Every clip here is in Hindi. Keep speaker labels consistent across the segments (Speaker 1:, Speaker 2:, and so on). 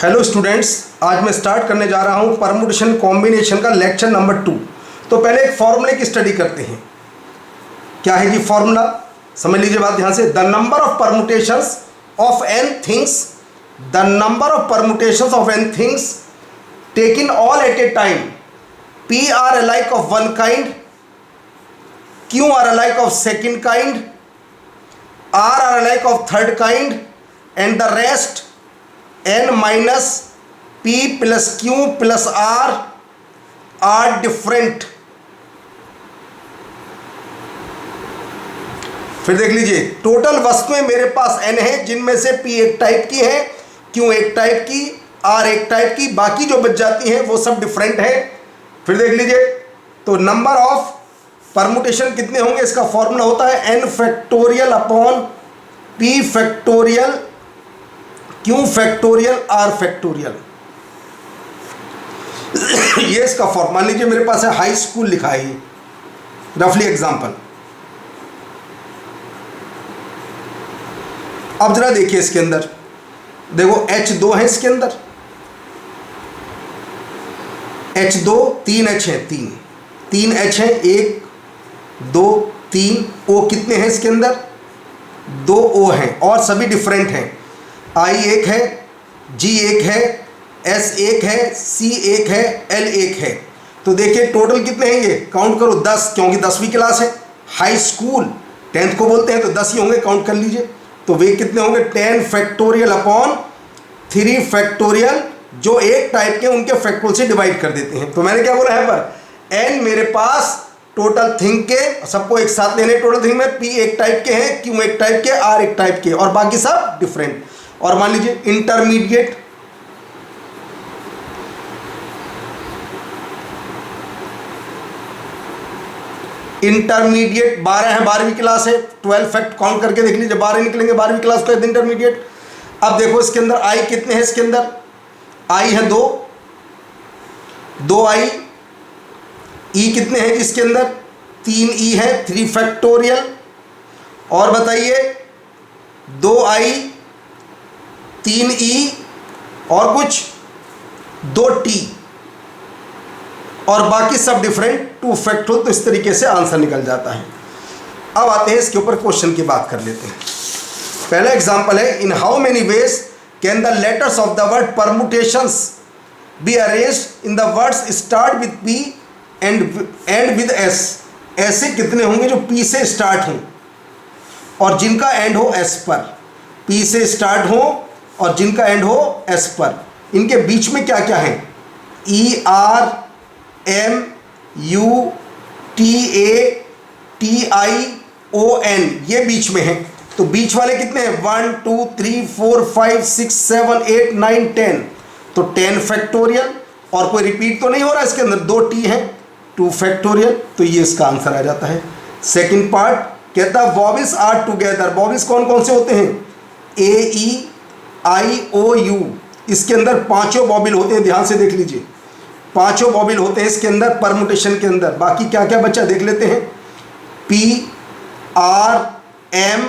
Speaker 1: हेलो स्टूडेंट्स, आज मैं स्टार्ट करने जा रहा हूँ परमुटेशन कॉम्बिनेशन का लेक्चर नंबर 2। तो पहले एक फॉर्मूले की स्टडी करते हैं। क्या है जी फॉर्मूला? समझ लीजिए बात ध्यान से। The number of permutations of N things, the number of permutations of N things taken all at a time, P are alike of one kind, Q are alike of second kind, R alike of third kind, and the rest n minus p plus q plus r different. फिर देख लीजिए, टोटल वस्तुएं मेरे पास n है, जिनमें से p एक टाइप की है, q एक टाइप की, r एक टाइप की, बाकी जो बच जाती हैं वो सब डिफरेंट है। फिर देख लीजिए, तो नंबर ऑफ परमुटेशन कितने होंगे, इसका फॉर्मूला होता है n factorial upon p factorial Q factorial R factorial. ये इसका फॉर्म। मान लीजिए मेरे पास है हाई स्कूल लिखा है, रफली एग्जांपल। अब जरा देखिए इसके अंदर, देखो H2 है इसके अंदर, H2 3 H है, तीन H है, 1 2 3। O कितने हैं इसके अंदर? 2 O हैं और सभी डिफरेंट हैं। I एक है, G एक है, S एक है, C एक है, L एक है। तो देखिए टोटल कितने हैं ये, काउंट करो 10, क्योंकि 10वीं क्लास है, हाई स्कूल 10th को बोलते हैं, तो 10 ही होंगे, काउंट कर लीजिए। तो वे कितने होंगे, 10 फैक्टोरियल अपॉन 3 फैक्टोरियल, जो एक टाइप के उनके फैक्टोरियल से डिवाइड कर देते हैं। तो मैंने क्या बोला है पर, n मेरे पास टोटल थिंग के, सबको एक साथ लेने, टोटल थिंग में p एक टाइप के हैं, q एक टाइप के, r एक टाइप के, और बाकी सब डिफरेंट। और मान लीजिए इंटरमीडिएट, इंटरमीडिएट 12 है, 12वीं क्लास है, 12 फैक्ट काउंट करके देख लीजिए, 12 निकलेंगे 12वीं क्लास का इंटरमीडिएट। अब देखो इसके अंदर आई कितने हैं, इसके अंदर आई है 2 आई, ई कितने हैं इसके अंदर, 3 ई है, 3 फैक्टोरियल, और बताइए 2 आई 3 ई और कुछ 2 टी, और बाकी सब डिफरेंट 2 फैक्टोरियल। तो इस तरीके से आंसर निकल जाता है। अब आते हैं इसके ऊपर क्वेश्चन की बात कर लेते हैं। पहला एग्जांपल है, इन how many ways can the letters of the word permutations be arranged in the words start with P and with S. ऐसे कितने होंगे जो पी से स्टार्ट हों और जिनका एंड हो एस पर, पी से स्टार्ट हो और जिनका एंड हो एस पर। इनके बीच में क्या क्या है, E R M U T A T I O N, ये बीच में है। तो बीच वाले कितने हैं, 1 2 3 4 5 6 7 8 9 10। तो 10 फैक्टोरियल, और कोई रिपीट तो नहीं हो रहा इसके अंदर, 2 टी है, 2 फैक्टोरियल। तो ये इसका आंसर आ जाता है। सेकंड पार्ट कहता है वॉवेल्स आर टुगेदर। वॉवेल्स कौन कौन से होते हैं, ए ई आई ओ यू। इसके अंदर 5 वॉवेल होते हैं, ध्यान से देख लीजिए, 5 वॉवेल होते हैं इसके अंदर परमुटेशन के अंदर। बाकी क्या क्या बचा देख लेते हैं, P R M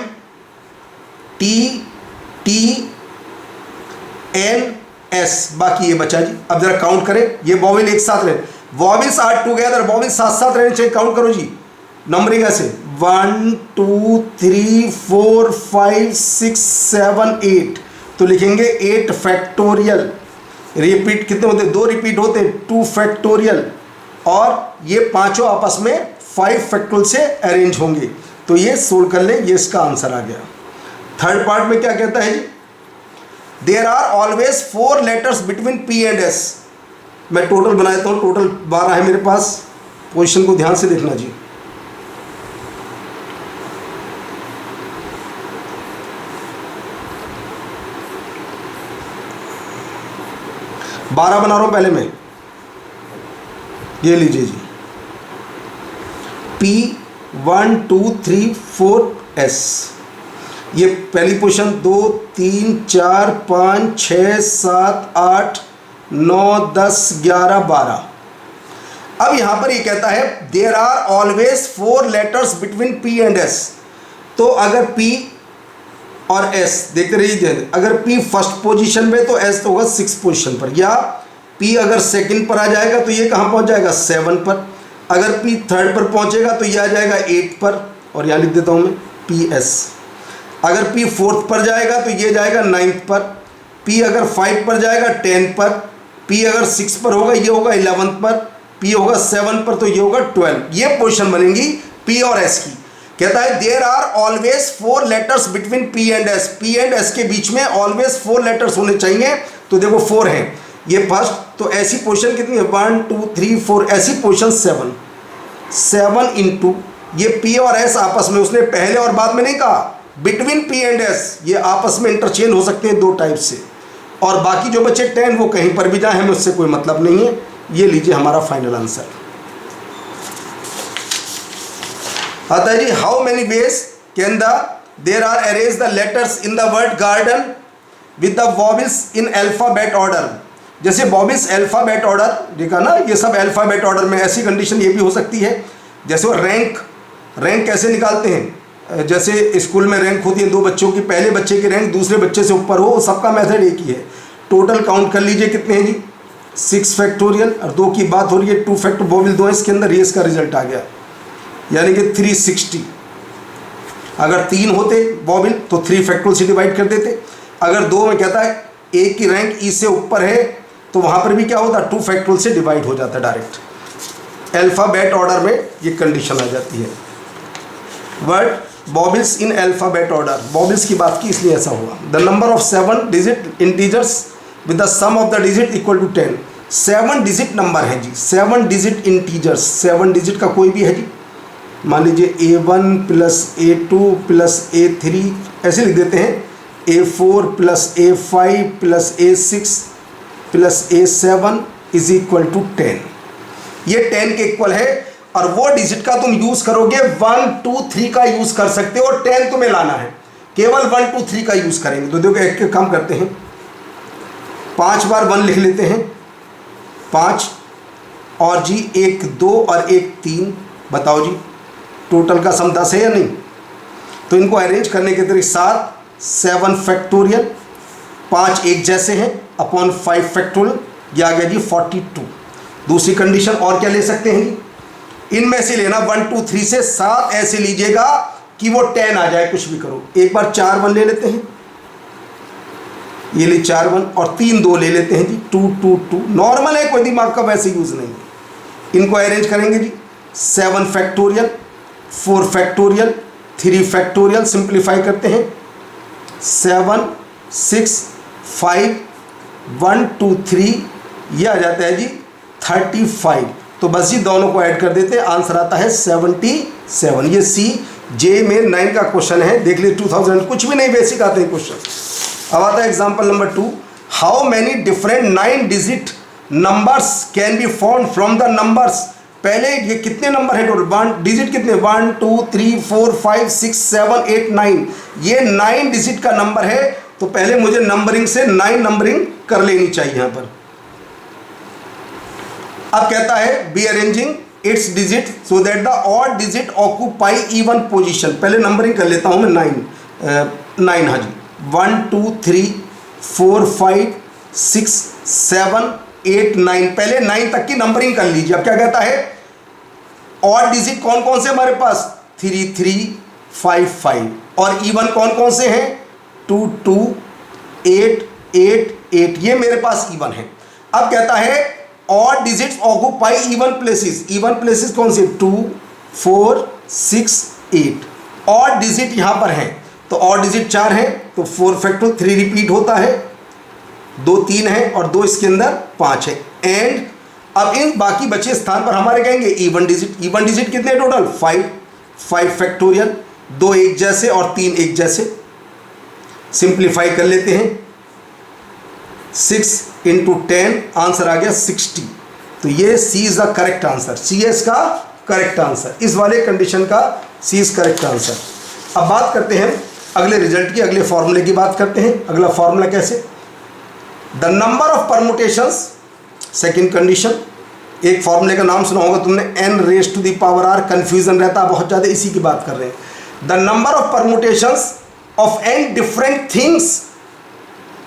Speaker 1: T T N S, बाकी ये बचा जी। अब जरा काउंट करें, ये वॉवेल एक साथ रहे, वॉवेल्स आर टुगेदर, वॉवेल साथ साथ रहने चाहिए। काउंट करो जी, नंबरिंग ऐसे 1 2 3 4 5 6 7 8। तो लिखेंगे 8 फैक्टोरियल। रिपीट कितने होते हैं, 2 रिपीट होते हैं, 2 फैक्टोरियल, और ये 5 आपस में 5 फैक्टोरियल से अरेंज होंगे। तो ये सोल्व कर लें, ये इसका आंसर आ गया। थर्ड पार्ट में क्या कहता है जी, there are always 4 letters between P and S. मैं टोटल बना देता हूँ, टोटल 12 है मेरे पास। पोजीशन को ध्यान से देखना जी। बारह बना रहा हूँ पहले मैं, ये लीजिए जी, P 1 2 3 4 S, ये पहली पोजीशन, 2 3 4 5 6 7 8 9 10 11 12। अब यहाँ पर ये कहता है there are always 4 letters between P and S। तो अगर P और S देखते रहिए, अगर P फर्स्ट पोजीशन में तो S तो होगा 6 पोजीशन पर, या P अगर सेकंड पर आ जाएगा तो ये कहाँ पहुँच जाएगा 7 पर, अगर P थर्ड पर पहुँचेगा तो ये आ जाएगा 8 पर, और यहाँ लिख देता हूँ मैं PS। अगर P फोर्थ पर जाएगा तो ये जाएगा 9th पर, P अगर 5 पर जाएगा 10 पर, P अगर 6 पर होगा ये होगा 11th पर, P होगा 7 पर तो ये होगा 12। ये पोजीशन बनेंगी P और S की। कहता है there are always 4 letters between P and S, P and S के बीच में ऑलवेज 4 लेटर्स होने चाहिए। तो देखो 4 हैं, ये फर्स्ट, तो ऐसी पोजीशन कितनी है 1 2 3 4, ऐसी पोजीशन 7 इंटू ये P और S आपस में, उसने पहले और बाद में नहीं कहा, बिटवीन P एंड S, ये आपस में इंटरचेंज हो सकते हैं 2 टाइप से, और बाकी जो बचे 10 वो कहीं पर भी जाए, हमें उससे कोई मतलब नहीं है। ये लीजिए हमारा फाइनल आंसर आता है जी। How many ways can there are arrange the letters in the word garden with the vowels in alphabet order. जैसे वॉवेल्स अल्फाबेट ऑर्डर देखा ना, ये सब अल्फाबेट ऑर्डर में, ऐसी कंडीशन ये भी हो सकती है। जैसे वो रैंक कैसे निकालते हैं, जैसे स्कूल में रैंक होती है 2 बच्चों की, पहले बच्चे की रैंक दूसरे बच्चे से ऊपर हो, सबका मेथड एक ही है। टोटल काउंट कर लीजिए कितने हैं जी 6 फैक्टोरियल, और 2 की बात हो रही है, 2 फैक्टर वॉवेल 2 है इसके अंदर, ये इसका रिजल्ट आ गया, यानी कि 360। अगर 3 होते वॉवेल तो 3 फैक्टोरियल से डिवाइड कर देते। अगर 2 में कहता है एक की रैंक ई से ऊपर है तो वहाँ पर भी क्या होता 2 फैक्टोरियल से डिवाइड हो जाता डायरेक्ट। अल्फ़ाबेट ऑर्डर में ये कंडीशन आ जाती है। Word vowels in alphabet order, vowels की बात की इसलिए ऐसा हुआ। The number of 7 digit integers with the sum of the digit equal to 10। 7 digit number है जी, 7 डिजिट इंटीजर्स, 7 डिजिट का कोई भी है जी, मान लीजिए A1 plus A2 plus A3 ऐसे लिख देते हैं, A4 plus A5 plus A6 plus A7 is equal to 10। ये 10 के इक्वल है, और वो डिजिट का तुम यूज़ करोगे 1 2 3 का यूज़ कर सकते हो, 10 तुम्हें लाना है, केवल 1 2 3 का यूज़ करेंगे। तो देखो एक काम करते हैं, 5 बार 1 लिख लेते हैं, 5 और जी 1 2 और 1 3, बताओ जी टोटल का सम 10 है या नहीं। तो इनको अरेंज करने के तरीके 7 फैक्टोरियल, 5 एक जैसे हैं अपॉन 5 फैक्टोरियल, ये आ गया जी 42। दूसरी कंडीशन और क्या ले सकते हैं जी, इनमें से लेना 1 2 3 से 7 ऐसे लीजिएगा कि वो 10 आ जाए, कुछ भी करो। एक बार 4 1 ले लेते हैं, ये ले 4 1, और 3 2 ले लेते हैं जी 2 2 2, नॉर्मल है, कोई दिमाग का वैसे यूज़ नहीं है। इनको अरेंज करेंगे जी 7 फैक्टोरियल, 4 फैक्टोरियल, 3 फैक्टोरियल, सिंप्लीफाई करते हैं 7 6 5 1 2 3, ये आ जाता है जी 35। तो बस जी दोनों को ऐड कर देते हैं, आंसर आता है 77। ये CJ में 9 का क्वेश्चन है, देख लीजिए 2000, कुछ भी नहीं, बेसिक आते हैं क्वेश्चन। अब आता है example number 2। How many different 9 digit numbers can be found from the numbers. पहले ये कितने नंबर है टोटल, 1 डिजिट कितने 1 2 3 4 5 6 7 8 9, ये 9 डिजिट का नंबर है। तो पहले मुझे नंबरिंग से 9 नंबरिंग कर लेनी चाहिए यहाँ पर। अब कहता है be arranging its digit so that the odd digit occupy even position. पहले नंबरिंग कर लेता हूँ मैं 9 हाँ जी, 1 2 3 4 5 6 7 8 9, पहले 9 तक की नंबरिंग कर लीजिए। अब क्या कहता है ऑड डिजिट कौन कौन से हमारे पास 3 3 5 5, और इवन कौन कौन से हैं 2 2 8 8 8, ये मेरे पास इवन है। अब कहता है odd digits occupy even places. Even places कौन से 2 4 6 8, ऑड डिजिट यहाँ पर हैं, तो ऑड डिजिट 4 है तो 4 फैक्टोरियल 3 रिपीट होता है, 2 3 है और 2 इसके अंदर 5 है। एंड अब इन बाकी बचे स्थान पर हमारे कहेंगे इवन डिजिट। इवन डिजिट कितने टोटल 5 फैक्टोरियल, 2 एक जैसे और 3 एक जैसे। सिंप्लीफाई कर लेते हैं 6 इंटू 10, आंसर आ गया 60। तो ये सी इज द करेक्ट आंसर, सी है इसका करेक्ट आंसर, इस वाले कंडीशन का सी इज करेक्ट आंसर। अब बात करते हैं अगले रिजल्ट की, अगले फॉर्मूले की बात करते हैं। अगला फॉर्मूला कैसे, the number of permutations, second condition. एक फॉर्मूले का नाम सुना होगा तुमने n raise to the power r, confusion रहता है बहुत ज़्यादा, इसी की बात कर रहे हैं। The number of permutations of n different things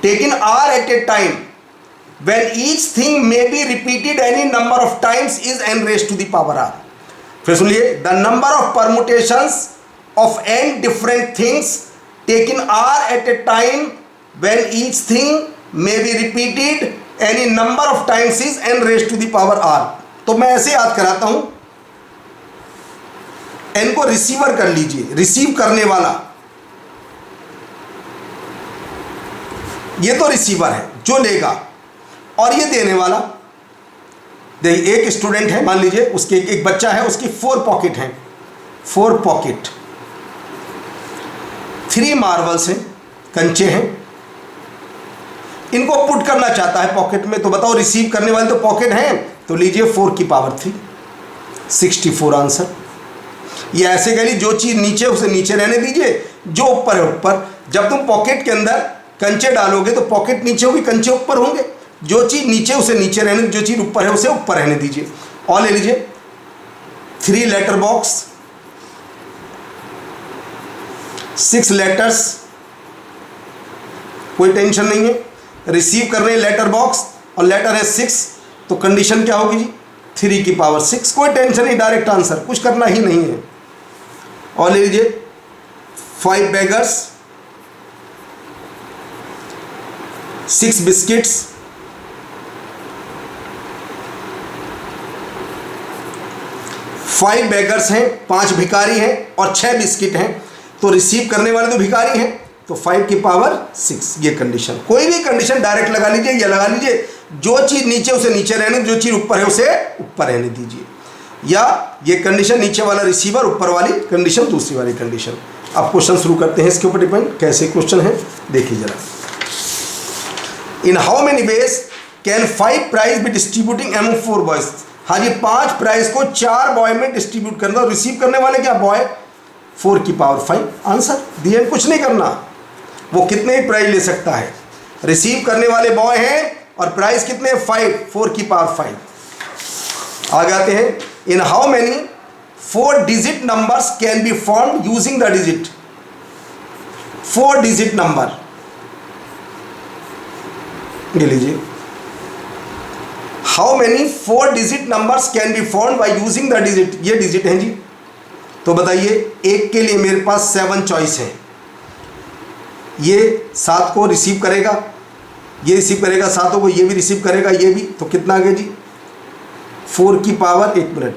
Speaker 1: taken r at a time when each thing may be repeated any number of times is n raised to the power r. फिर सुनिए, the number of permutations of n different things taken r at a time when each thing may be repeated any number of times is n raised to the power r. तो मैं ऐसे याद कराता हूं, n को रिसीवर कर लीजिए, रिसीव करने वाला, ये तो रिसीवर है जो लेगा, और ये देने वाला। देखिए एक स्टूडेंट है, मान लीजिए उसके एक बच्चा है, उसकी 4 पॉकेट हैं, 4 पॉकेट, 3 मार्बल्स हैं, कंचे हैं, इनको पुट करना चाहता है पॉकेट में। तो बताओ रिसीव करने वाले तो पॉकेट हैं, तो लीजिए 4 की पावर 3, 64 आंसर। ये ऐसे कह ली, जो चीज़ नीचे उसे नीचे रहने दीजिए, जो ऊपर है ऊपर। जब तुम पॉकेट के अंदर कंचे डालोगे तो पॉकेट नीचे होगी, कंचे ऊपर होंगे। जो चीज़ नीचे उसे नीचे रहने, जो चीज़ ऊपर है उसे ऊपर रहने दीजिए। और ले लीजिए 3 लेटर बॉक्स, 6 लेटर्स, कोई टेंशन नहीं है। रिसीव कर रहे हैं लेटर बॉक्स और लेटर है 6, तो कंडीशन क्या होगी जी? 3 की पावर 6। कोई टेंशन नहीं, डायरेक्ट आंसर, कुछ करना ही नहीं है। और ले लीजिए 5 बेगर्स, 6 बिस्किट्स, 5 बेगर्स हैं, 5 भिखारी हैं और 6 बिस्किट हैं। तो रिसीव करने वाले तो भिखारी हैं, तो 5 की पावर 6। ये कंडीशन, कोई भी कंडीशन डायरेक्ट लगा लीजिए या लगा लीजिए, जो चीज़ नीचे उसे नीचे रहने, जो चीज़ ऊपर है उसे ऊपर रहने दीजिए। या ये कंडीशन नीचे वाला रिसीवर, ऊपर वाली कंडीशन दूसरी वाली कंडीशन। अब क्वेश्चन शुरू करते हैं, इसके ऊपर डिपेंड कैसे क्वेश्चन है देखिए जरा। In how many ways can 5 prize be distributing among 4 boys? हाँ जी, 5 प्राइज को 4 बॉय में डिस्ट्रीब्यूट करना। रिसीव करने वाले क्या? बॉय, 4 की पावर 5 आंसर दिए। कुछ नहीं करना, वो कितने ही प्राइज ले सकता है। रिसीव करने वाले बॉय हैं और प्राइस कितने? 5, 4 की पावर 5। आगे आते हैं, इन how many 4 digit numbers can be form using the digit? 4 digit number, ये लीजिए, how many 4 digit numbers can be form by using the digit? ये डिजिट हैं जी। तो बताइए, एक के लिए मेरे पास 7 चॉइस है। ये 7 को रिसीव करेगा, ये रिसीव करेगा 7 को, ये भी रिसीव करेगा, ये भी। तो कितना आ गया जी? 4 की पावर 1 मिनट,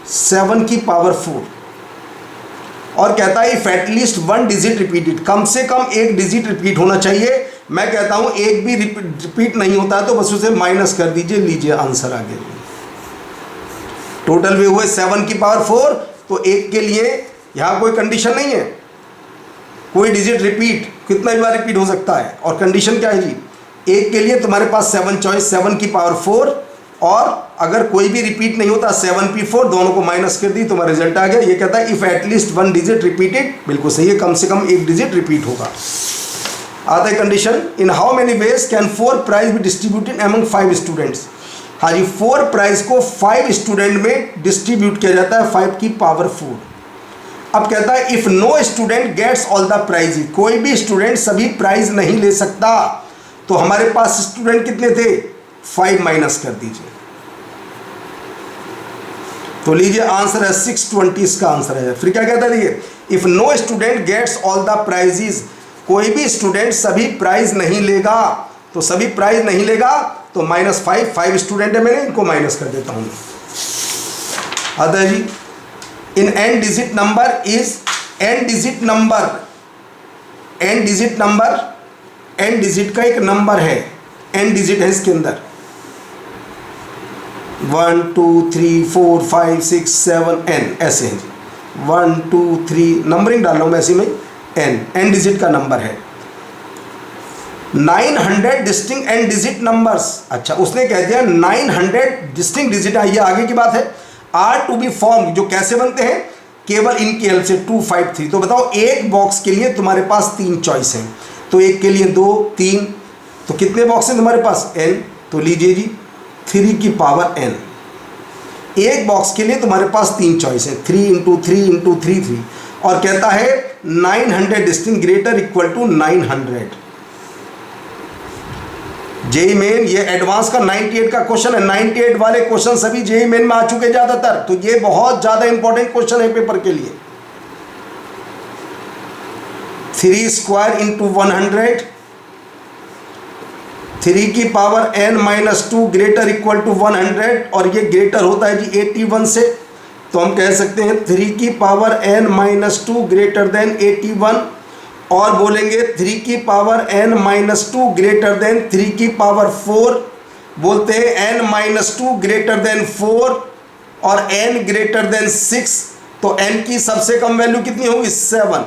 Speaker 1: 7 की पावर 4। और कहता है इफ एटलीस्ट 1 डिजिट रिपीटेड, कम से कम 1 डिजिट रिपीट होना चाहिए। मैं कहता हूं एक भी रिपीट नहीं होता है तो बस उसे माइनस कर दीजिए। लीजिए आंसर आ गया। टोटल वे हुए 7 की पावर 4, तो एक के लिए यहां कोई कंडीशन नहीं है, कोई डिजिट रिपीट कितना भी बार रिपीट हो सकता है। और कंडीशन क्या है जी? एक के लिए तुम्हारे पास 7 चॉइस, 7 की पावर 4, और अगर कोई भी रिपीट नहीं होता 7p4, दोनों को माइनस कर दी, तुम्हारा रिजल्ट आ गया। ये कहता है इफ एटलीस्ट 1 डिजिट रिपीटेड, बिल्कुल सही है, कम से कम 1 डिजिट रिपीट होगा। आता है condition, in how many ways can 4 prize be distributed among 5 students? हाँ जी, 4 प्राइज को 5 स्टूडेंट में डिस्ट्रीब्यूट किया जाता है, 5 की पावर 4। अब कहता है if no student gets all the prize, कोई भी स्टूडेंट सभी प्राइज नहीं ले सकता। तो हमारे पास स्टूडेंट कितने थे? 5 माइनस कर दीजिए, तो लीजिए आंसर है 620, इसका आंसर है। फिर क्या कहता है, देखिए, if no student gets all the prizes, कोई भी स्टूडेंट सभी प्राइज नहीं लेगा। तो सभी प्राइज नहीं लेगा तो -5, 5 स्टूडेंट है, मैंने इनको माइनस कर देता हूँ। आता है जी, इन n digit number is, n digit number, n digit number, n digit का एक नंबर है, n डिजिट है इसके अंदर, 1 2 3 4 5 6 7 n ऐसे हैं जी। 1 2 3 नंबरिंग डाल रहा हूँ मैं ऐसे में, n डिजिट का नंबर है। 900 डिस्टिंक्ट n डिजिट नंबर्स, अच्छा उसने कह दिया 900 डिस्टिंक्ट डिजिट, ये आगे की बात है। आर टू बी फॉर्म, जो कैसे बनते हैं? केवल इनकी हेल्प से, 2 5 3। तो बताओ एक बॉक्स के लिए तुम्हारे पास 3 चॉइस हैं, तो एक के लिए 2 3, तो कितने बॉक्स हैं तुम्हारे पास? n। तो लीजिए जी 3 की पावर n। एक बॉक्स के लिए तुम्हारे पास 3 चॉइस है, 3 × 3 × 3 3। और कहता है 900 distance greater equal to 900। JEE main ये एडवांस का 98 का क्वेश्चन है। 98 वाले क्वेश्चन सभी जेई मेन में आ चुके ज्यादातर, तो ये बहुत ज्यादा इंपॉर्टेंट क्वेश्चन है पेपर के लिए। 3 स्क्वायर इंटू 100, 3 की power n-2 greater equal to 100, और ये ग्रेटर होता है जी 81 से, तो हम कह सकते हैं 3 की पावर n-2 ग्रेटर देन 81, और बोलेंगे 3 की पावर n-2 ग्रेटर देन 3 की पावर 4, बोलते हैं n-2 ग्रेटर देन 4 और n ग्रेटर देन 6, तो n की सबसे कम वैल्यू कितनी होगी 7,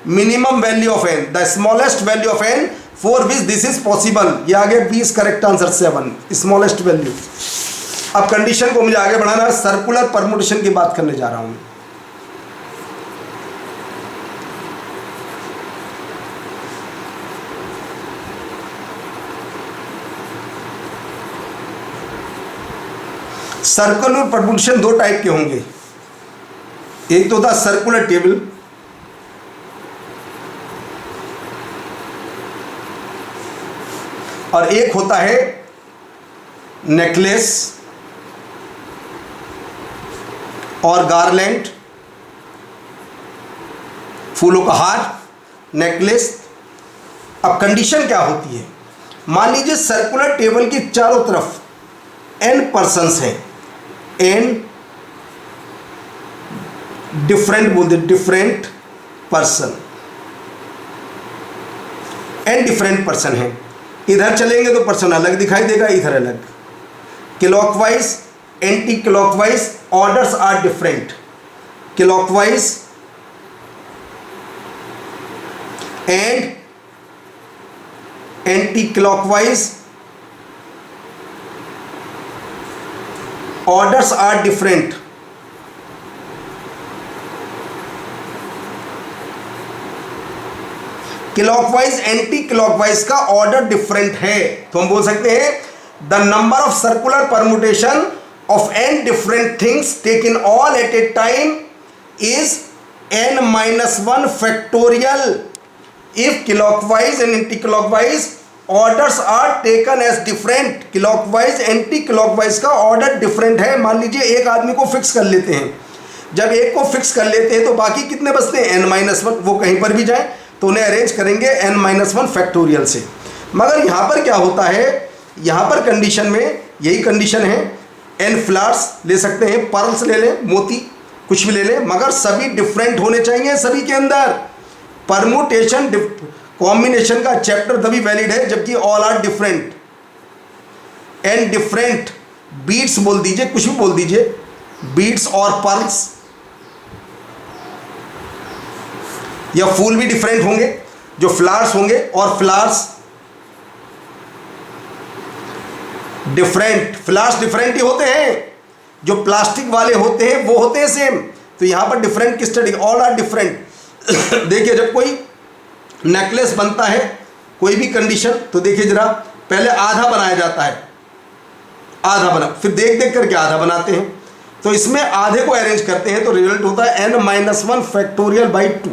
Speaker 1: minimum value of n, the smallest value of n for which this is possible. ये आगे 20 करेक्ट आंसर 7 स्मॉलेस्ट वैल्यू। अब कंडीशन को मुझे आगे बढ़ाना है, सर्कुलर परमुटेशन की बात करने जा रहा हूं। सर्कुलर परमुटेशन दो टाइप के होंगे, एक तो होता है सर्कुलर टेबल, और एक होता है नेकलेस और गार्लैंड, फूलों का हार, नेकलेस। अब कंडीशन क्या होती है, मान लीजिए सर्कुलर टेबल की चारों तरफ n पर्सन्स हैं, n डिफरेंट बोल दे, different person, n different person है। इधर चलेंगे तो पर्सन अलग दिखाई देगा, इधर अलग। Clockwise, anti clockwise, orders are different. Clockwise and anti clockwise orders are different. Clockwise anti clockwise का ऑर्डर डिफरेंट है, तो हम बोल सकते हैं the number of circular permutation of n different things taken all at a time is n-1 factorial if clockwise and anti clockwise orders are taken as different. Clockwise anti clockwise का ऑर्डर डिफरेंट है। मान लीजिए एक आदमी को फिक्स कर लेते हैं, जब एक को फिक्स कर लेते हैं तो बाकी कितने बचते हैं n-1, वो कहीं पर भी जाए तो उन्हें अरेंज करेंगे n-1 फैक्टोरियल से। मगर यहाँ पर क्या होता है, यहाँ पर कंडीशन में यही कंडीशन है, n फ्लावर्स ले सकते हैं, पर्ल्स ले लें, मोती कुछ भी ले लें, मगर सभी डिफरेंट होने चाहिए सभी के अंदर। परमुटेशन कॉम्बिनेशन का चैप्टर तभी वैलिड है जबकि all are different. And different beads बोल दीजिए, कुछ भी बोल दीजिए, बीट्स और पर्ल्स, या फूल भी डिफरेंट होंगे जो फ्लावर्स होंगे, और फ्लावर्स डिफरेंट, फ्लावर्स डिफरेंट ही होते हैं, जो प्लास्टिक वाले होते हैं वो होते हैं सेम। तो यहां पर डिफरेंट की स्टडी, ऑल आर डिफरेंट। देखिए जब कोई नेकलेस बनता है, कोई भी कंडीशन, तो देखिए जरा, पहले आधा बनाया जाता है, आधा बना, फिर देख देख करके आधा बनाते हैं, तो इसमें आधे को अरेंज करते हैं तो रिजल्ट होता है n-1 फैक्टोरियल बाई 2।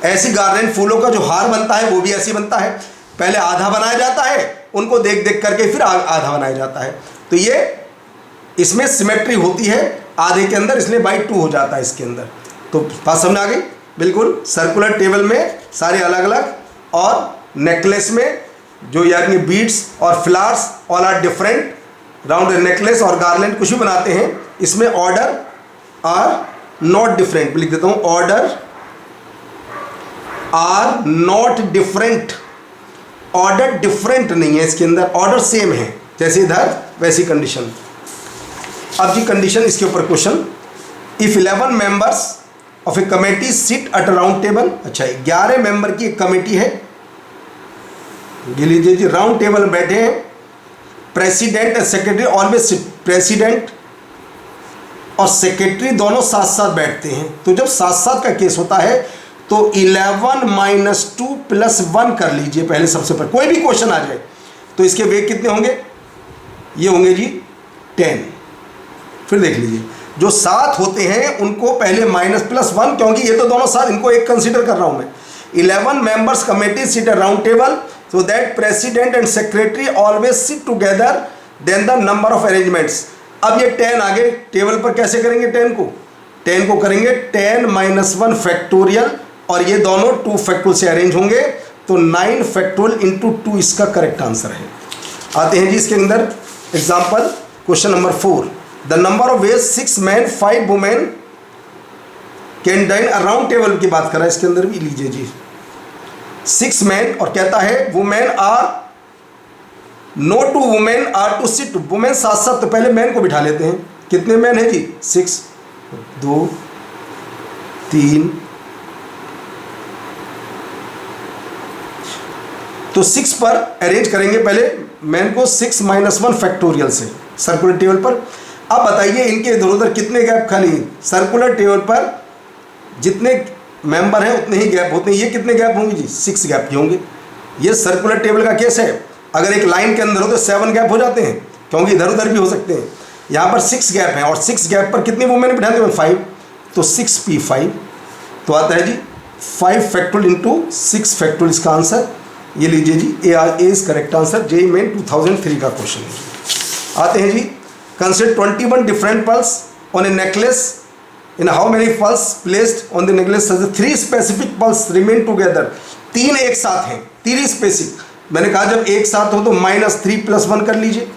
Speaker 1: ऐसी गार्लैंड फूलों का जो हार बनता है वो भी ऐसी बनता है, पहले आधा बनाया जाता है, उनको देख देख करके फिर आधा बनाया जाता है। तो ये इसमें सिमेट्री होती है आधे के अंदर, इसलिए बाई 2 हो जाता है इसके अंदर। तो बात समझ आ गई बिल्कुल। सर्कुलर टेबल में सारे अलग अलग, और नेकलेस में जो यानी बीड्स और flowers all are different. Round necklace और गार्लैंड कुछ भी बनाते हैं, इसमें ऑर्डर आर नॉट डिफरेंट, लिख देता हूँ, order are not different. Order different नहीं है इसके अंदर, ऑर्डर सेम है, जैसे इधर वैसी कंडीशन। अब जी कंडीशन इसके ऊपर question, if 11 members of A committee sit at a round table. अच्छा 11 मेंबर की एक कमेटी है, लीजिए जी, राउंड टेबल में बैठे हैं, president and secretary always sit, president और सेक्रेटरी दोनों साथ साथ बैठते हैं। तो जब साथ साथ का केस होता है तो 11 - 2 + 1 कर लीजिए पहले, सबसे पहले कोई भी क्वेश्चन आ जाए तो इसके वेग कितने होंगे, ये होंगे जी 10। फिर देख लीजिए जो साथ होते हैं उनको पहले -+1, क्योंकि ये तो दोनों साथ, इनको एक कंसीडर कर रहा हूं मैं। 11 members committee sit a round table so that president and secretary always sit together, then the number of arrangements। अब ये 10 आगे टेबल पर कैसे करेंगे? 10 को करेंगे 10 - 1 फैक्टोरियल, और ये दोनों 2 फैक्टोरियल से अरेंज होंगे, तो 9 फैक्टोरियल इंटू 2 इसका करेक्ट आंसर है। आते हैं जी इसके अंदर example, question number 4। The number of ways 6 men 5 women can dine a round table की बात कर रहा है, इसके अंदर भी लीजिए जी 6 men, और कहता है women are no to women are to sit, women साथ साथ, तो पहले मैन को बिठा लेते हैं। कितने मैन है जी? 6, 2, 3, तो 6 पर अरेंज करेंगे पहले मैन को 6 - 1 फैक्टोरियल से सर्कुलर टेबल पर। अब बताइए इनके इधर उधर कितने गैप खाली हैं? सर्कुलर टेबल पर जितने मेंबर हैं उतने ही गैप होते हैं। ये कितने गैप होंगे जी? 6 गैप ही होंगे। ये सर्कुलर टेबल का केस है। अगर एक लाइन के अंदर हो तो 7 गैप हो जाते हैं, क्योंकि इधर उधर भी हो सकते हैं। यहाँ पर 6 गैप हैं, और 6 गैप पर कितने वुमेन बिठाते हैं? 5, तो 6p5, तो आता है जी 5 फैक्टोरियल इंटू 6 फैक्टोरियल इसका आंसर। ये लीजिए जी, A is correct answer. JEE main 2003 का क्वेश्चन है। आते हैं जी, consider 21 different pearls on a necklace, in how many pearls placed on the necklace such that 3 specific pearls remain together। 3 एक साथ हैं, 3 स्पेसिफिक। मैंने कहा जब एक साथ हो तो -3 + 1 कर लीजिए,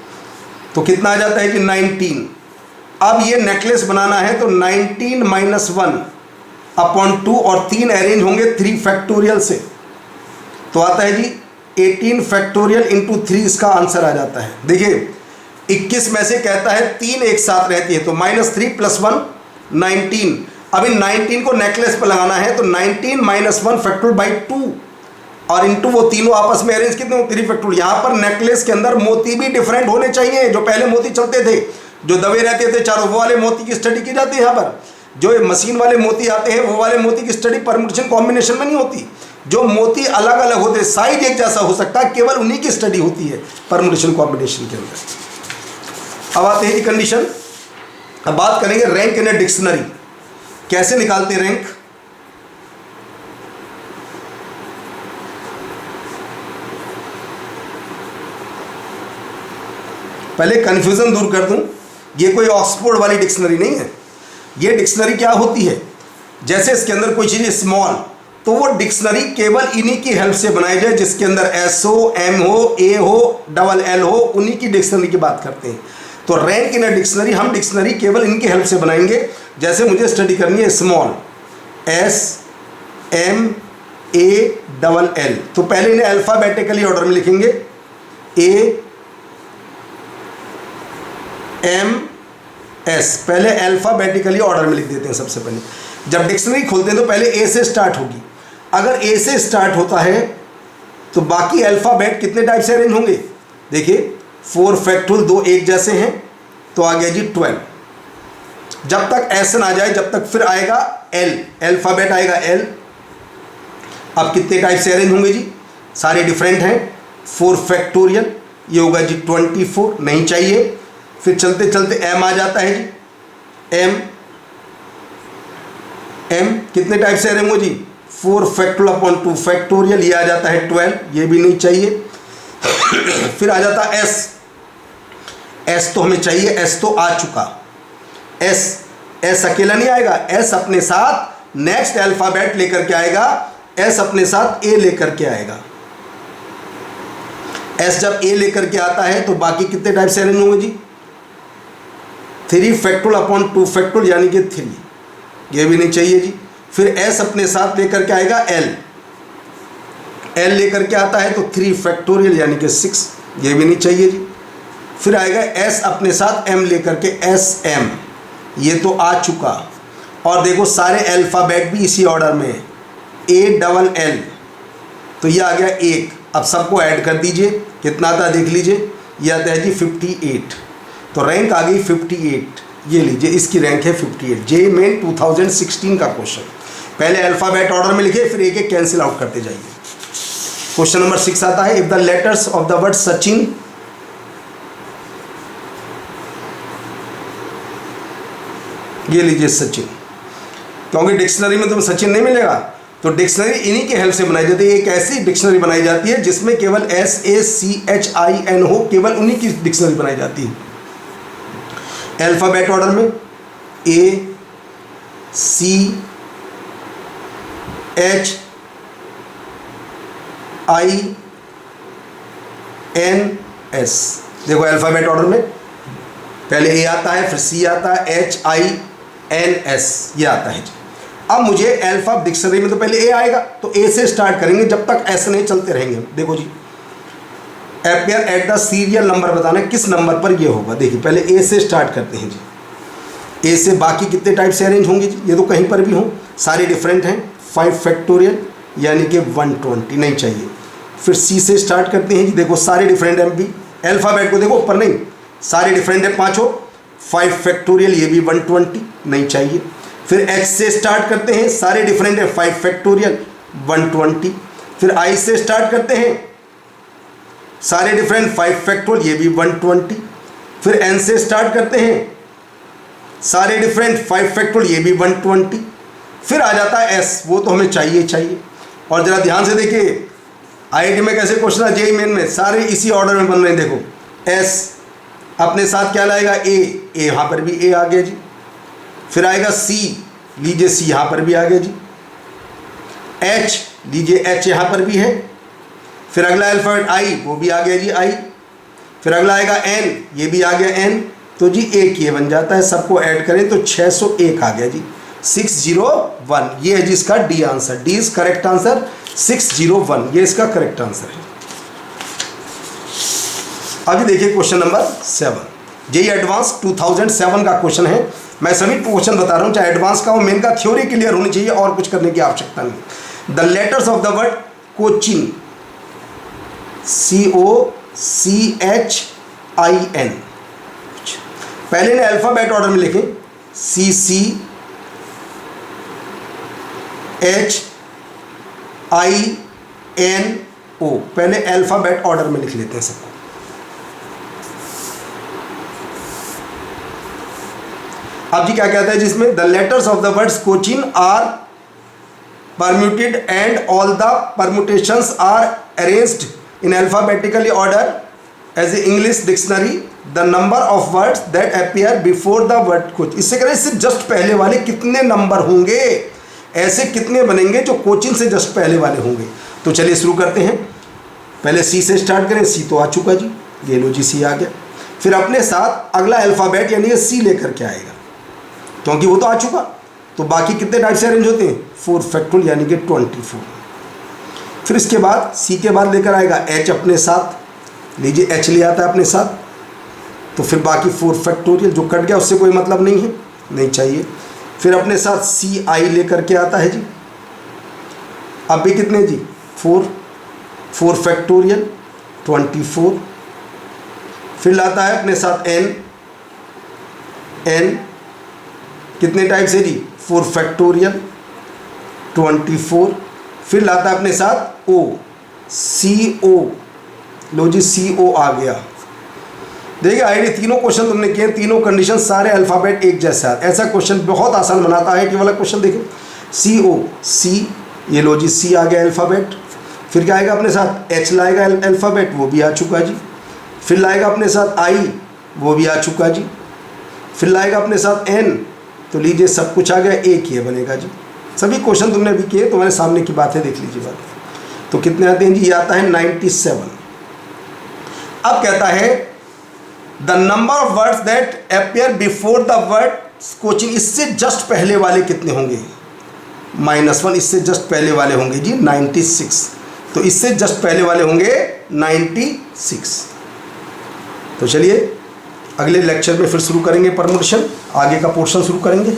Speaker 1: तो कितना आ जाता है कि 19। अब ये नेकलेस बनाना है तो 19 - 1 / 2, और 3 अरेंज होंगे 3 फैक्टोरियल से, तो आता है जी 18 फैक्टोरियल इंटू 3 इसका आंसर आ जाता है। देखिए 21 में से कहता है 3 एक साथ रहती है, तो -3 + 1 19। अब इन 19 को नेकलेस पर लगाना है, तो 19 - 1 फैक्टोरियल बाई 2, और इंटू वो तीनों आपस में अरेंज कितने? 3 फैक्टोरियल। यहाँ पर नेकलेस के अंदर मोती भी डिफरेंट होने चाहिए। जो पहले मोती चलते थे, जो दबे रहते थे चारों, वो वाले मोती की स्टडी की जाती है। यहाँ पर जो मशीन वाले मोती आते हैं, वो वाले मोती की स्टडी परम्यूटेशन कॉम्बिनेशन में नहीं होती। जो मोती अलग अलग होते, साइज एक जैसा हो सकता है, केवल उन्हीं की स्टडी होती है परम्यूटेशन कॉम्बिनेशन के अंदर। अब आते हैं जी कंडीशन। अब बात करेंगे रैंक इन ए डिक्शनरी, कैसे निकालते हैं रैंक। पहले कंफ्यूजन दूर कर दूं, ये कोई ऑक्सफोर्ड वाली डिक्शनरी नहीं है। ये डिक्शनरी क्या होती है, जैसे इसके अंदर कोई चीज़ स्मॉल, तो वो डिक्शनरी केवल इन्हीं की हेल्प से बनाई जाए, जिसके अंदर S हो, M हो, A हो, LL हो, उन्हीं की डिक्शनरी की बात करते हैं। तो रैंक इन अ डिक्शनरी, हम डिक्शनरी केवल इनकी हेल्प से बनाएंगे। जैसे मुझे स्टडी करनी है स्मॉल SMALL, तो पहले इन्हें अल्फ़ाबेटिकली ऑर्डर में लिखेंगे, AMS, पहले अल्फ़ाबेटिकली ऑर्डर में लिख देते हैं सबसे पहले। जब डिक्शनरी खोलते हैं तो पहले A से स्टार्ट होगी। अगर A से स्टार्ट होता है तो बाकी अल्फ़ाबेट कितने टाइप से अरेंज होंगे? देखिए 4 फैक्टोरियल, 2 एक जैसे हैं, तो आ गया जी 12। जब तक S ना जाए, जब तक फिर आएगा L, अल्फ़ाबेट आएगा L। अब कितने टाइप से अरेंज होंगे जी? सारे डिफरेंट हैं। 4 फैक्टोरियल, ये होगा जी 24, नहीं चाहिए। फिर चलते चलते M आ जाता है जी, M कितने टाइप से अरेंज होंगे जी? 4 फैक्टोरियल / 2 फैक्टोरियल, ये आ जाता है 12, ये भी नहीं चाहिए। फिर आ जाता है S तो हमें चाहिए, S तो आ चुका। S अकेला नहीं आएगा, S अपने साथ नेक्स्ट अल्फ़ाबेट लेकर के आएगा, S अपने साथ A लेकर के आएगा। S जब A लेकर के आता है तो बाकी कितने टाइप से अरेंज होंगे जी? 3 फैक्टोरियल / 2 फैक्टोरियल, यानी कि 3, ये भी नहीं चाहिए जी। फिर S अपने साथ लेकर के आएगा L लेकर के आता है तो 3 फैक्टोरियल, यानी कि 6, ये भी नहीं चाहिए जी। फिर आएगा S अपने साथ M लेकर के SM, ये तो आ चुका। और देखो सारे अल्फ़ाबेट भी इसी ऑर्डर में है, ALL, तो ये आ गया 1। अब सबको ऐड कर दीजिए, कितना आता है देख लीजिए, ये आता है जी 58। तो रैंक आ गई 58, ये लीजिए इसकी रैंक है 58। जेईई मेन 2016 का क्वेश्चन। पहले अल्फ़ाबेट ऑर्डर में लिखे, फिर एक एक कैंसिल आउट करते जाइए। क्वेश्चन नंबर 6 आता है, if the letters of the word Sachin ये लीजिए सचिन, क्योंकि डिक्शनरी में तुम्हें सचिन नहीं मिलेगा, तो डिक्शनरी इन्हीं के हेल्प से बनाई जाती है। एक ऐसी डिक्शनरी बनाई जाती है जिसमें केवल SACHIN हो, केवल उन्हीं की डिक्शनरी बनाई जाती है। अल्फ़ाबेट ऑर्डर में ACHINS। देखो अल्फ़ाबेट ऑर्डर में पहले A आता है, फिर C आता है, HINS ये आता है जी। अब मुझे अल्फा डिक्शनरी में तो पहले A आएगा, तो A से स्टार्ट करेंगे, जब तक S नहीं चलते रहेंगे। देखो जी, appear at the serial number बताना है किस नंबर पर ये होगा। देखिए पहले A से स्टार्ट करते हैं जी। A से बाकी कितने टाइप से अरेंज होंगे जी, ये तो कहीं पर भी हों, सारे डिफरेंट हैं। 5 फैक्टोरियल यानी कि 120 नहीं चाहिए। फिर C से स्टार्ट करते हैं जी, देखो सारे डिफरेंट हैं। भी अल्फ़ाबेट को देखो ऊपर नहीं, सारे डिफरेंट है पाँचों। 5 फैक्टोरियल ये भी 120 नहीं चाहिए। फिर H से स्टार्ट करते हैं, सारे डिफरेंट है, 5 फैक्टोरियल 120। फिर I से स्टार्ट करते हैं, सारे डिफरेंट, 5 फैक्टोरियल ये भी 120। फिर N से स्टार्ट करते हैं, सारे डिफरेंट, 5 फैक्टोरियल ये भी 120। फिर आ जाता है S, वो तो हमें चाहिए चाहिए। और ज़रा ध्यान से देखिए IIT में कैसे क्वेश्चन है, JEE मेन में सारे इसी ऑर्डर में बन रहे हैं। देखो S अपने साथ क्या लाएगा, A यहाँ पर भी A आ गया जी। फिर आएगा C, लीजिए C यहाँ पर भी आ गया जी। H लीजिए H यहाँ पर भी है। फिर अगला अल्फ़ाबेट I, वो भी आ गया जी I। फिर अगला आएगा N, ये भी आ गया N। तो जी एक ये बन जाता है, सबको ऐड करें तो 601 आ गया जी, 601। ये है जी इसका D answer. D is correct answer, 601 ये इसका करेक्ट आंसर है। अभी देखिए क्वेश्चन नंबर 7, JEE एडवांस 2007 का क्वेश्चन है। मैं सभी क्वेश्चन बता रहा हूँ, चाहे एडवांस का हो, मेन का थ्योरी क्लियर होनी चाहिए और कुछ करने की आवश्यकता नहीं। The letters of the word Cochin, COCHIN, पहले ने अल्फ़ाबेट ऑर्डर में लिखें, CCHIN, O, पहले अल्फ़ाबेट ऑर्डर में लिख लेते हैं सबको। अब जी क्या कहता है जिसमें, the letters of the words Cochin are permuted and all the permutations are arranged in alphabetically order as a English dictionary, the number of words that appear before the word Cochin. इससे करें सिर्फ जस्ट पहले वाले कितने नंबर होंगे, ऐसे कितने बनेंगे जो कोचिन से जस्ट पहले वाले होंगे। तो चलिए शुरू करते हैं। पहले C से स्टार्ट करें, C तो आ चुका जी, ये लो जी C आ गया। फिर अपने साथ अगला अल्फ़ाबेट यानी C लेकर के आएगा, क्योंकि वो तो आ चुका। तो बाकी कितने टाइप से अरेंज होते हैं, 4 फैक्टोरियल यानी कि 24। फिर इसके बाद C के बाद लेकर आएगा H अपने साथ, लीजिए H ले आता है अपने साथ। तो फिर बाकी 4 फैक्टोरियल जो कट गया उससे कोई मतलब नहीं है, नहीं चाहिए। फिर अपने साथ CI लेकर के आता है जी। अब भी कितने जी, 4 फैक्टोरियल 24। फिर लाता है अपने साथ N कितने टाइप से जी, 4 फैक्टोरियल 24। फिर लाता है अपने साथ O, CO, लो जी CO आ गया। देखिए आईडी तीनों क्वेश्चन तुमने किए, तीनों कंडीशन सारे अल्फ़ाबेट एक जैसा। ऐसा क्वेश्चन बहुत आसान बनाता है कि वाला क्वेश्चन देखिए, CO, C, ये लो जी C आ गया अल्फ़ाबेट। फिर क्या आएगा अपने साथ, H लाएगा अल्फ़ाबेट, वो भी आ चुका जी। फिर लाएगा अपने साथ I, वो भी आ चुका जी। फिर लाएगा अपने साथ N, तो लीजिए सब कुछ आ गया, एक ये बनेगा जी। सभी क्वेश्चन तुमने अभी किए, तुम्हारे सामने की बात है, देख लीजिए बात। तो कितने आते हैं जी, ये आता है 97। अब कहता है the number of words that appear before the word coaching, इससे जस्ट पहले वाले कितने होंगे, -1, इससे जस्ट पहले वाले होंगे जी 96। तो इससे जस्ट पहले वाले होंगे 96। तो चलिए अगले लेक्चर में फिर शुरू करेंगे परम्यूटेशन, आगे का पोर्शन शुरू करेंगे।